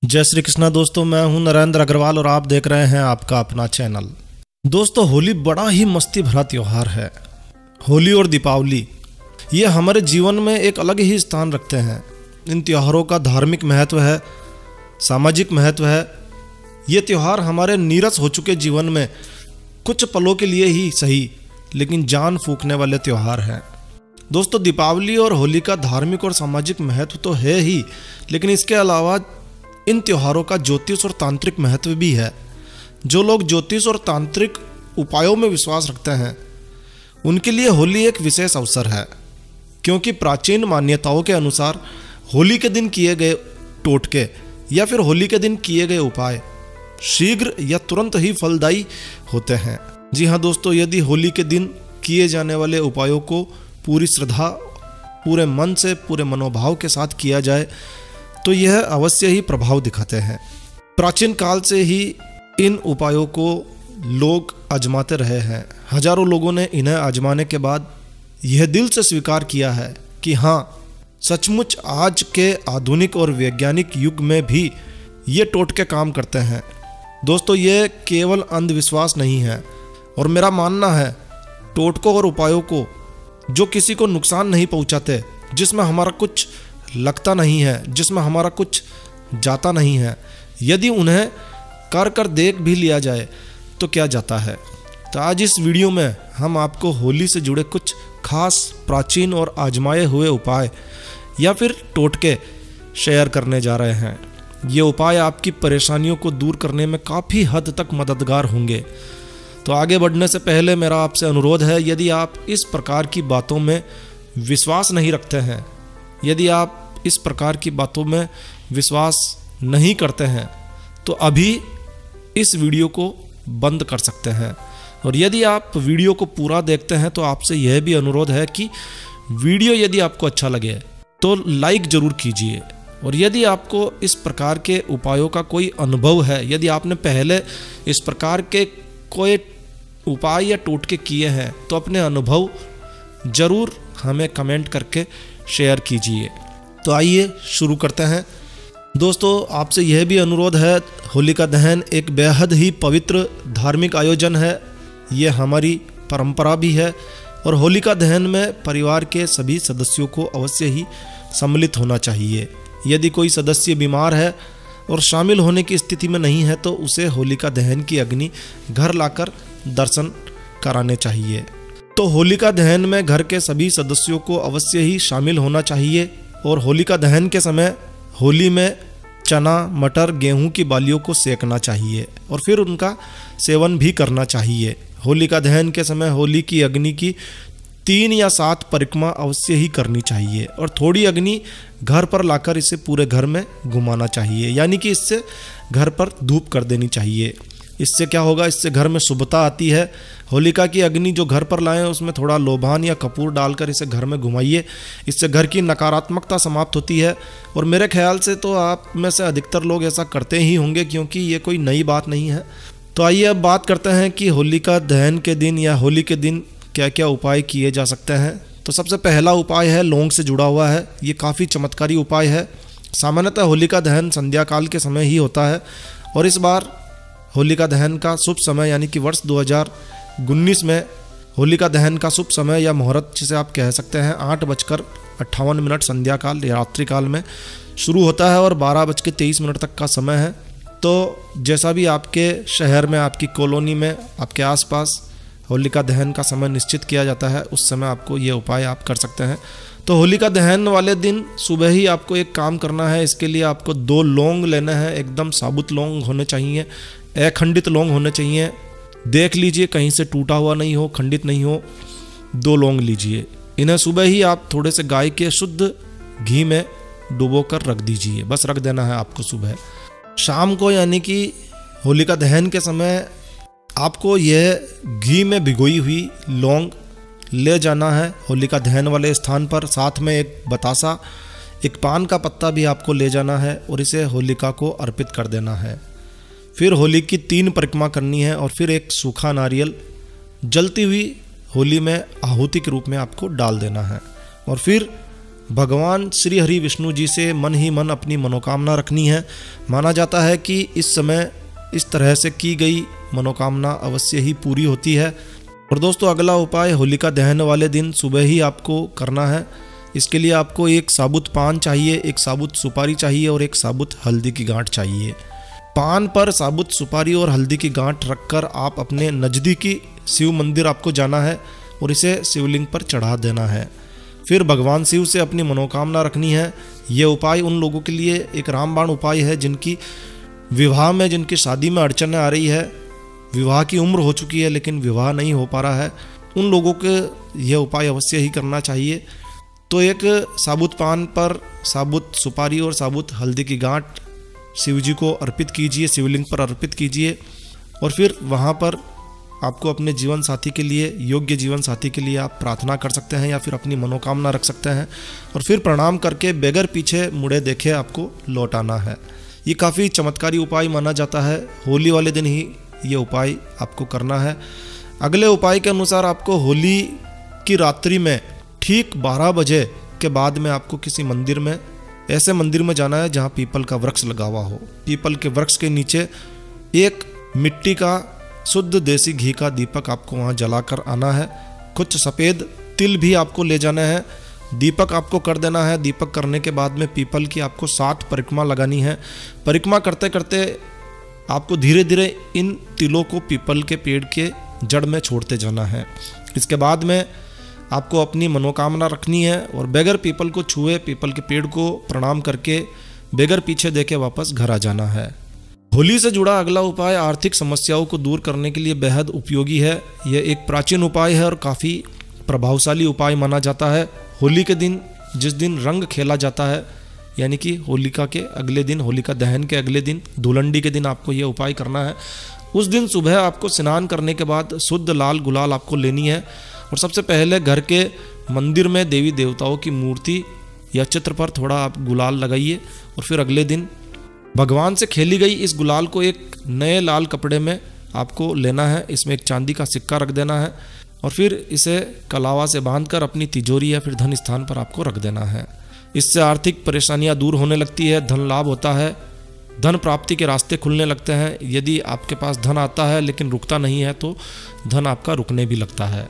जय श्री कृष्णा दोस्तों, मैं हूं नरेंद्र अग्रवाल और आप देख रहे हैं आपका अपना चैनल। दोस्तों, होली बड़ा ही मस्ती भरा त्यौहार है। होली और दीपावली ये हमारे जीवन में एक अलग ही स्थान रखते हैं। इन त्योहारों का धार्मिक महत्व है, सामाजिक महत्व है। ये त्यौहार हमारे नीरस हो चुके जीवन में कुछ पलों के लिए ही सही लेकिन जान फूंकने वाले त्यौहार हैं। दोस्तों, दीपावली और होली का धार्मिक और सामाजिक महत्व तो है ही, लेकिन इसके अलावा इन त्योहारों का ज्योतिष और तांत्रिक महत्व भी है। जो लोग ज्योतिष और तांत्रिक उपायों में विश्वास रखते हैं उनके लिए होली एक विशेष अवसर है, क्योंकि प्राचीन मान्यताओं के अनुसार होली के दिन किए गए टोटके या फिर होली के दिन किए गए उपाय शीघ्र या तुरंत ही फलदायी होते हैं। जी हाँ दोस्तों, यदि होली के दिन किए जाने वाले उपायों को पूरी श्रद्धा, पूरे मन से, पूरे मनोभाव के साथ किया जाए तो यह अवश्य ही प्रभाव दिखाते हैं। प्राचीन काल से ही इन उपायों को लोग आजमाते रहे हैं। हजारों लोगों ने इन्हें आजमाने के बाद यह दिल से स्वीकार किया है कि हाँ, सचमुच आज के आधुनिक और वैज्ञानिक युग में भी ये टोटके काम करते हैं। दोस्तों, ये केवल अंधविश्वास नहीं है और मेरा मानना है टोटकों और उपायों को जो किसी को नुकसान नहीं पहुंचाते, जिसमें हमारा कुछ लगता नहीं है, जिसमें हमारा कुछ जाता नहीं है, यदि उन्हें कर कर देख भी लिया जाए तो क्या जाता है। तो आज इस वीडियो में हम आपको होली से जुड़े कुछ खास प्राचीन और आजमाए हुए उपाय या फिर टोटके शेयर करने जा रहे हैं। ये उपाय आपकी परेशानियों को दूर करने में काफ़ी हद तक मददगार होंगे। तो आगे बढ़ने से पहले मेरा आपसे अनुरोध है, यदि आप इस प्रकार की बातों में विश्वास नहीं रखते हैं, यदि आप इस प्रकार की बातों में विश्वास नहीं करते हैं, तो अभी इस वीडियो को बंद कर सकते हैं। और यदि आप वीडियो को पूरा देखते हैं तो आपसे यह भी अनुरोध है कि वीडियो यदि आपको अच्छा लगे तो लाइक ज़रूर कीजिए। और यदि आपको इस प्रकार के उपायों का कोई अनुभव है, यदि आपने पहले इस प्रकार के कोई उपाय या टोटके किए हैं, तो अपने अनुभव ज़रूर हमें कमेंट करके शेयर कीजिए। तो आइए शुरू करते हैं। दोस्तों, आपसे यह भी अनुरोध है, होलिका दहन एक बेहद ही पवित्र धार्मिक आयोजन है। ये हमारी परंपरा भी है और होलिका दहन में परिवार के सभी सदस्यों को अवश्य ही सम्मिलित होना चाहिए। यदि कोई सदस्य बीमार है और शामिल होने की स्थिति में नहीं है तो उसे होलिका दहन की अग्नि घर लाकर दर्शन कराने चाहिए। तो होलिका दहन में घर के सभी सदस्यों को अवश्य ही शामिल होना चाहिए। और होलिका दहन के समय होली में चना, मटर, गेहूं की बालियों को सेकना चाहिए और फिर उनका सेवन भी करना चाहिए। होलिका दहन के समय होली की अग्नि की 3 या 7 परिक्रमा अवश्य ही करनी चाहिए और थोड़ी अग्नि घर पर लाकर इसे पूरे घर में घुमाना चाहिए, यानी कि इससे घर पर धूप कर देनी चाहिए। इससे क्या होगा, इससे घर में शुभता आती है। होलिका की अग्नि जो घर पर लाएं उसमें थोड़ा लोबान या कपूर डालकर इसे घर में घुमाइए। इससे घर की नकारात्मकता समाप्त होती है और मेरे ख्याल से तो आप में से अधिकतर लोग ऐसा करते ही होंगे, क्योंकि ये कोई नई बात नहीं है। तो आइए अब बात करते हैं कि होलिका दहन के दिन या होली के दिन क्या क्या उपाय किए जा सकते हैं। तो सबसे पहला उपाय है, लौंग से जुड़ा हुआ है। ये काफ़ी चमत्कारी उपाय है। सामान्यतः होलिका दहन संध्या काल के समय ही होता है और इस बार होलिका दहन का शुभ समय यानी कि वर्ष 2019 में होलिका दहन का शुभ समय या मुहूर्त जिसे आप कह सकते हैं 8:58 संध्या काल या रात्रि काल में शुरू होता है और 12:23 तक का समय है। तो जैसा भी आपके शहर में, आपकी कॉलोनी में, आपके आसपास होलिका दहन का समय निश्चित किया जाता है, उस समय आपको ये उपाय आप कर सकते हैं। तो होलिका दहन वाले दिन सुबह ही आपको एक काम करना है। इसके लिए आपको 2 लौंग लेने हैं। एकदम साबुत लौंग होने चाहिए, अखंडित लौंग होने चाहिए। देख लीजिए कहीं से टूटा हुआ नहीं हो, खंडित नहीं हो। 2 लौंग लीजिए। इन्हें सुबह ही आप थोड़े से गाय के शुद्ध घी में डुबो कर रख दीजिए। बस रख देना है आपको सुबह। शाम को यानी कि होलिका दहन के समय आपको यह घी में भिगोई हुई लौंग ले जाना है होलिका दहन वाले स्थान पर। साथ में एक बतासा, एक पान का पत्ता भी आपको ले जाना है और इसे होलिका को अर्पित कर देना है। फिर होली की 3 परिक्रमा करनी है और फिर एक सूखा नारियल जलती हुई होली में आहुति के रूप में आपको डाल देना है और फिर भगवान श्री हरि विष्णु जी से मन ही मन अपनी मनोकामना रखनी है। माना जाता है कि इस समय इस तरह से की गई मनोकामना अवश्य ही पूरी होती है। और दोस्तों अगला उपाय होलिका दहन वाले दिन सुबह ही आपको करना है। इसके लिए आपको एक साबुत पान चाहिए, एक साबुत सुपारी चाहिए और एक साबुत हल्दी की गांठ चाहिए। पान पर साबुत सुपारी और हल्दी की गांठ रखकर आप अपने नज़दीकी शिव मंदिर आपको जाना है और इसे शिवलिंग पर चढ़ा देना है। फिर भगवान शिव से अपनी मनोकामना रखनी है। ये उपाय उन लोगों के लिए एक रामबाण उपाय है जिनकी विवाह में, जिनकी शादी में अड़चनें आ रही है, विवाह की उम्र हो चुकी है लेकिन विवाह नहीं हो पा रहा है, उन लोगों के यह उपाय अवश्य ही करना चाहिए। तो एक साबुत पान पर साबुत सुपारी और साबुत हल्दी की गांठ शिव जी को अर्पित कीजिए, शिवलिंग पर अर्पित कीजिए और फिर वहाँ पर आपको अपने जीवन साथी के लिए, योग्य जीवन साथी के लिए आप प्रार्थना कर सकते हैं या फिर अपनी मनोकामना रख सकते हैं और फिर प्रणाम करके बगैर पीछे मुड़े देखे आपको लौट आना है। ये काफ़ी चमत्कारी उपाय माना जाता है। होली वाले दिन ही ये उपाय आपको करना है। अगले उपाय के अनुसार आपको होली की रात्रि में ठीक 12 बजे के बाद में आपको किसी मंदिर में, ऐसे मंदिर में जाना है जहाँ पीपल का वृक्ष लगा हुआ हो। पीपल के वृक्ष के नीचे एक मिट्टी का शुद्ध देसी घी का दीपक आपको वहाँ जलाकर आना है। कुछ सफ़ेद तिल भी आपको ले जाना है। दीपक आपको कर देना है। दीपक करने के बाद में पीपल की आपको 7 परिक्रमा लगानी है। परिक्रमा करते करते आपको धीरे धीरे इन तिलों को पीपल के पेड़ के जड़ में छोड़ते जाना है। इसके बाद में आपको अपनी मनोकामना रखनी है और बगैर पीपल को छुए, पीपल के पेड़ को प्रणाम करके बगैर पीछे देखे वापस घर आ जाना है। होली से जुड़ा अगला उपाय आर्थिक समस्याओं को दूर करने के लिए बेहद उपयोगी है। यह एक प्राचीन उपाय है और काफ़ी प्रभावशाली उपाय माना जाता है। होली के दिन, जिस दिन रंग खेला जाता है, यानी कि होलिका के अगले दिन, होलिका दहन के अगले दिन, धुलंडी के दिन आपको यह उपाय करना है। उस दिन सुबह आपको स्नान करने के बाद शुद्ध लाल गुलाल आपको लेनी है और सबसे पहले घर के मंदिर में देवी देवताओं की मूर्ति या चित्र पर थोड़ा आप गुलाल लगाइए और फिर अगले दिन भगवान से खेली गई इस गुलाल को एक नए लाल कपड़े में आपको लेना है। इसमें एक चांदी का सिक्का रख देना है और फिर इसे कलावा से बांधकर अपनी तिजोरी या फिर धन स्थान पर आपको रख देना है। इससे आर्थिक परेशानियां दूर होने लगती है, धन लाभ होता है, धन प्राप्ति के रास्ते खुलने लगते हैं। यदि आपके पास धन आता है लेकिन रुकता नहीं है तो धन आपका रुकने भी लगता है।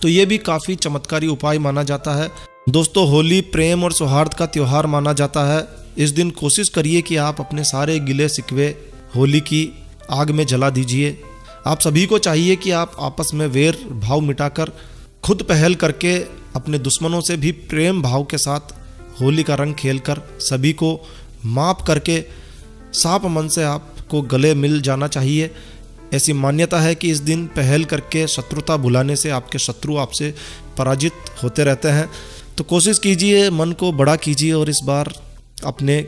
तो ये भी काफ़ी चमत्कारी उपाय माना जाता है। दोस्तों होली प्रेम और सौहार्द का त्यौहार माना जाता है। इस दिन कोशिश करिए कि आप अपने सारे गिले शिकवे होली की आग में जला दीजिए। आप सभी को चाहिए कि आप आपस में वैर भाव मिटाकर खुद पहल करके अपने दुश्मनों से भी प्रेम भाव के साथ होली का रंग खेलकर सभी को माफ़ करके साफ मन से आपको गले मिल जाना चाहिए। ऐसी मान्यता है कि इस दिन पहल करके शत्रुता भुलाने से आपके शत्रु आपसे पराजित होते रहते हैं। तो कोशिश कीजिए, मन को बड़ा कीजिए और इस बार अपने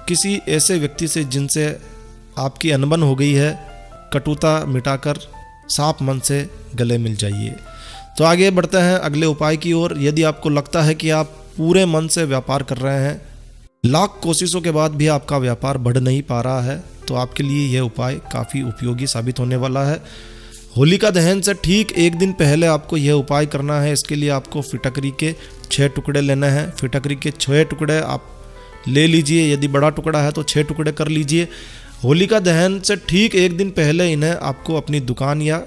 किसी ऐसे व्यक्ति से जिनसे आपकी अनबन हो गई है, कटुता मिटाकर साफ मन से गले मिल जाइए। तो आगे बढ़ते हैं अगले उपाय की ओर। यदि आपको लगता है कि आप पूरे मन से व्यापार कर रहे हैं, लाख कोशिशों के बाद भी आपका व्यापार बढ़ नहीं पा रहा है, तो आपके लिए यह उपाय काफ़ी उपयोगी साबित होने वाला है। होलिका दहन से ठीक एक दिन पहले आपको यह उपाय करना है। इसके लिए आपको फिटकरी के 6 टुकड़े लेने हैं। फिटकरी के 6 टुकड़े आप ले लीजिए। यदि बड़ा टुकड़ा है तो 6 टुकड़े कर लीजिए। होलिका दहन से ठीक एक दिन पहले इन्हें आपको अपनी दुकान या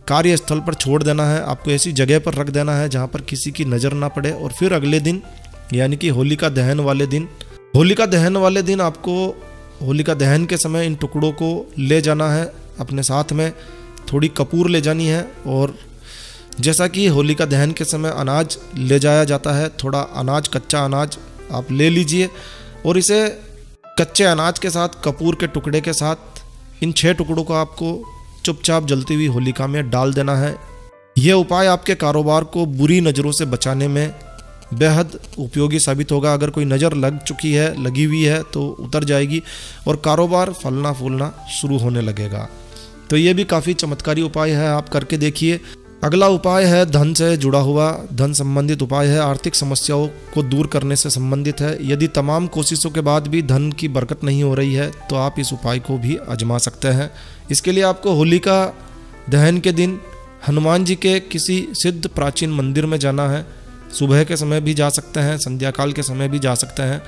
कार्यस्थल पर छोड़ देना है। आपको ऐसी जगह पर रख देना है जहाँ पर किसी की नज़र ना पड़े। और फिर अगले दिन यानी कि होलिका दहन वाले दिन आपको होलिका दहन के समय इन टुकड़ों को ले जाना है अपने साथ में। थोड़ी कपूर ले जानी है और जैसा कि होलिका दहन के समय अनाज ले जाया जाता है, थोड़ा अनाज, कच्चा अनाज आप ले लीजिए और इसे कच्चे अनाज के साथ, कपूर के टुकड़े के साथ, इन 6 टुकड़ों को आपको चुपचाप जलती हुई होलिका में डाल देना है। यह उपाय आपके कारोबार को बुरी नज़रों से बचाने में बेहद उपयोगी साबित होगा। अगर कोई नज़र लगी हुई है तो उतर जाएगी और कारोबार फलना फूलना शुरू होने लगेगा। तो ये भी काफ़ी चमत्कारी उपाय है, आप करके देखिए। अगला उपाय है धन से जुड़ा हुआ, धन संबंधित उपाय है। आर्थिक समस्याओं को दूर करने से संबंधित है। यदि तमाम कोशिशों के बाद भी धन की बरकत नहीं हो रही है तो आप इस उपाय को भी आजमा सकते हैं। इसके लिए आपको होलिका दहन के दिन हनुमान जी के किसी सिद्ध प्राचीन मंदिर में जाना है। सुबह के समय भी जा सकते हैं, संध्या काल के समय भी जा सकते हैं।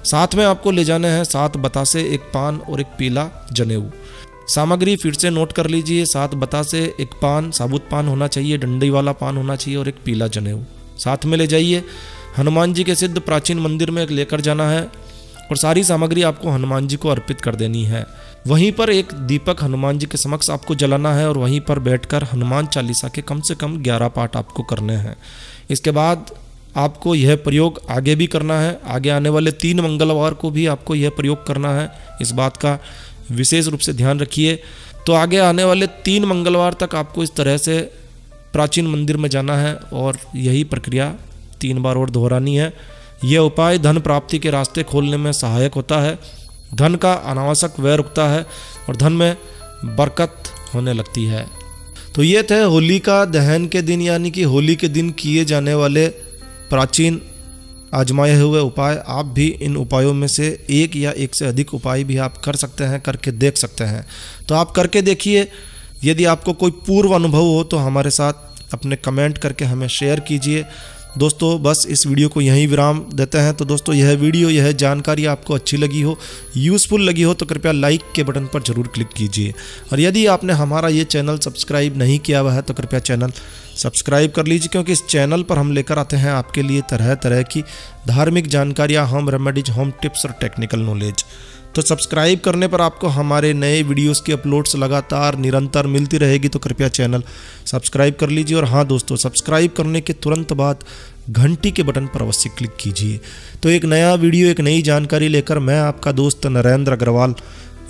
साथ में आपको ले जाने हैं 7 बतासे, 1 पान और 1 पीला जनेऊ। सामग्री फिर से नोट कर लीजिए, 7 बतासे, 1 पान, साबुत पान होना चाहिए, डंडी वाला पान होना चाहिए और 1 पीला जनेऊ साथ में ले जाइए। हनुमान जी के सिद्ध प्राचीन मंदिर में लेकर जाना है और सारी सामग्री आपको हनुमान जी को अर्पित कर देनी है। वहीं पर एक दीपक हनुमान जी के समक्ष आपको जलाना है और वहीं पर बैठकर हनुमान चालीसा के कम से कम 11 पाठ आपको करने हैं। इसके बाद आपको यह प्रयोग आगे भी करना है, आगे आने वाले 3 मंगलवार को भी आपको यह प्रयोग करना है। इस बात का विशेष रूप से ध्यान रखिए। तो आगे आने वाले 3 मंगलवार तक आपको इस तरह से प्राचीन मंदिर में जाना है और यही प्रक्रिया 3 बार और दोहरानी है। यह उपाय धन प्राप्ति के रास्ते खोलने में सहायक होता है, धन का अनावश्यक व्यय रुकता है और धन में बरकत होने लगती है। तो ये थे होलिका दहन के दिन यानी कि होली के दिन किए जाने वाले प्राचीन आजमाए हुए उपाय। आप भी इन उपायों में से एक या एक से अधिक उपाय भी आप कर सकते हैं, करके देख सकते हैं। तो आप करके देखिए। यदि आपको कोई पूर्व अनुभव हो तो हमारे साथ अपने कमेंट करके हमें शेयर कीजिए। दोस्तों बस इस वीडियो को यहीं विराम देते हैं। तो दोस्तों यह वीडियो, यह जानकारी आपको अच्छी लगी हो, यूज़फुल लगी हो तो कृपया लाइक के बटन पर जरूर क्लिक कीजिए। और यदि आपने हमारा ये चैनल सब्सक्राइब नहीं किया हुआ है तो कृपया चैनल सब्सक्राइब कर लीजिए, क्योंकि इस चैनल पर हम लेकर आते हैं आपके लिए तरह तरह की धार्मिक जानकारियाँ, होम रेमेडीज, होम टिप्स और टेक्निकल नॉलेज। तो सब्सक्राइब करने पर आपको हमारे नए वीडियोस की अपलोड्स लगातार निरंतर मिलती रहेगी। तो कृपया चैनल सब्सक्राइब कर लीजिए। और हाँ दोस्तों, सब्सक्राइब करने के तुरंत बाद घंटी के बटन पर अवश्य क्लिक कीजिए। तो एक नया वीडियो, एक नई जानकारी लेकर मैं आपका दोस्त नरेंद्र अग्रवाल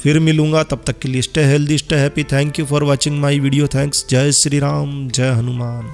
फिर मिलूंगा। तब तक के लिए stay healthy, stay happy. Thank you for watching my video. Thanks. जय श्री राम, जय हनुमान।